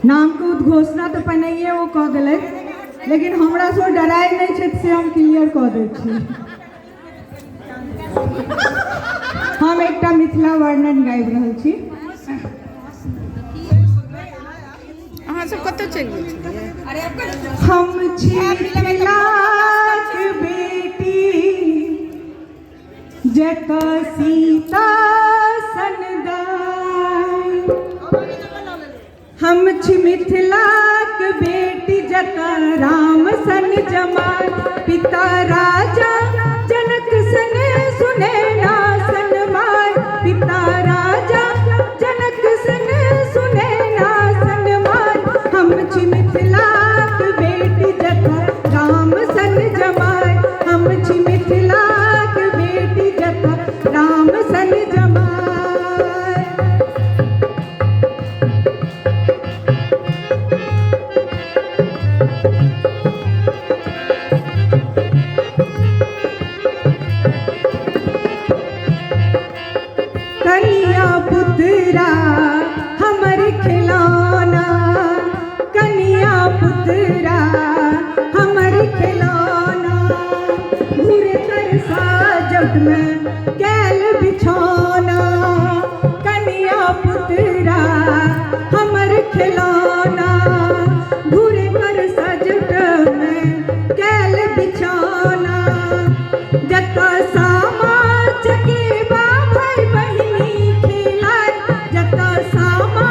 नाम के उद्घोषणा तो पहिने वो कह दिल, लेकिन हमरा से डराई नहीं छे से हम क्लियर कह दे छी। हम एक मिथिला वर्णन गाबि रहल छी। अहाँ सब कतऽ चलि गेल छलियै? हम छी मिथिलाक बेटी जतऽ सीता सन दाई। हम छी मिथिलाक बेटी जतऽ राम सन जमाई। पिता राजा जनक सन सुने ना सनमाई। पिता राजा जनक सन सुने ना सनमाई। हम छी मिथिलाक बेटी जतऽ राम सन जमाई। हम छी मिथिलाक बेटी जतऽ राम सन जमाई। कन्या पुत्रा हमर खिलौना, कन्या पुत्रा हमर खिलौना। घूरे कर साजट में कैल बिछौना। कन्या पुत्रा हमर खिलौना। घूरे कर साजट में कैल बिछौना। जतऽ सामा चकेबा भाई बहिनी खेलाय। जतऽ सामा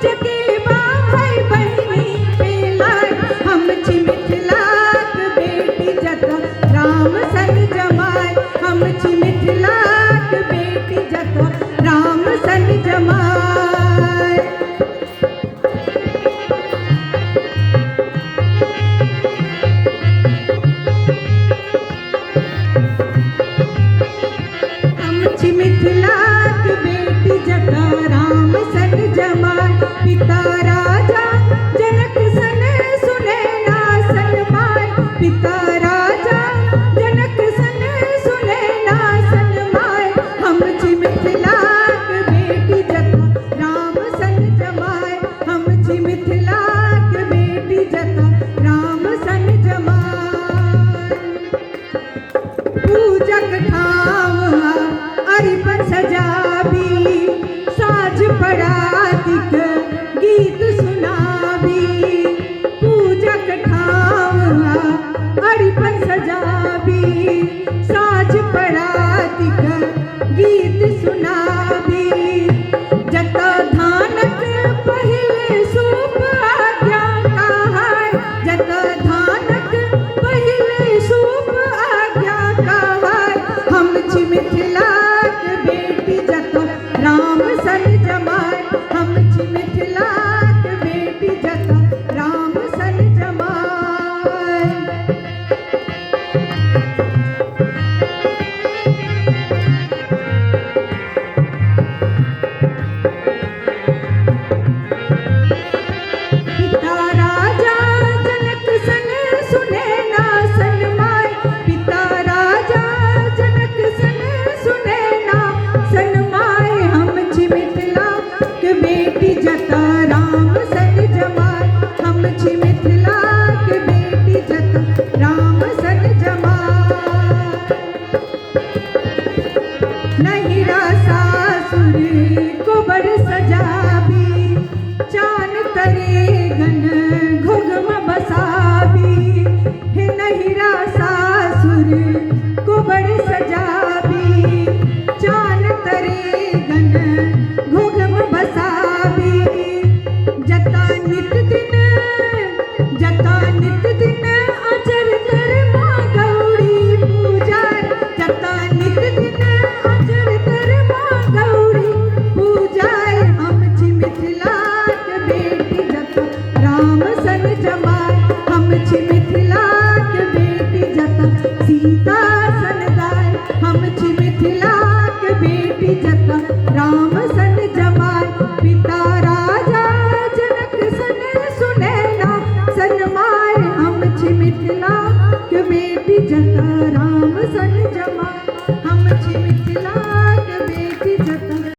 चकेबा भाई बहिनी खेलाय। हम छी मिथिलाक बेटी जतऽ राम सन जमाई। हम छी मिथिलाक बेटी जतऽ राम सन जमाई। हम छी मिथिलाक बेटी जतऽ राम सन जमाई। पिता राजा जनक सन सुने ना सनमाई। पिता राजा जनक सन सुने ना सनमाई। हम छी मिथिलाक बेटी जतऽ राम सन जमाई। हम छी मिथिलाक बेटी जतऽ राम सन जमाई। पूजक ठाम अरिपन सजाबी। साँझ परातिक गीत सुनाबी। पूजक ठाम अरिपन सजाबी। साँझ परातिक गीत सुनाबी। जतऽ धानक पहिल सूप आज्ञा कहाय। जतऽ धानक पहिल सूप आज्ञा कहाय। हम छी मिथिलाक बेटी जतऽ राम सन जमाई। हम छी मिथिलाक बेटी जतऽ राम सन जमाई। पिता राजा जनक सन सुने ना सनमाई। पिता राजा जनक सन सुने ना सनमाई। हम छी मिथिलाक बेटी जतऽ राम सन जमाई। हम छी मिथिलाक बेटी जतऽ राम सन जमाई। नहिरा सासुर को बड़ सजाबी। चान तरे गन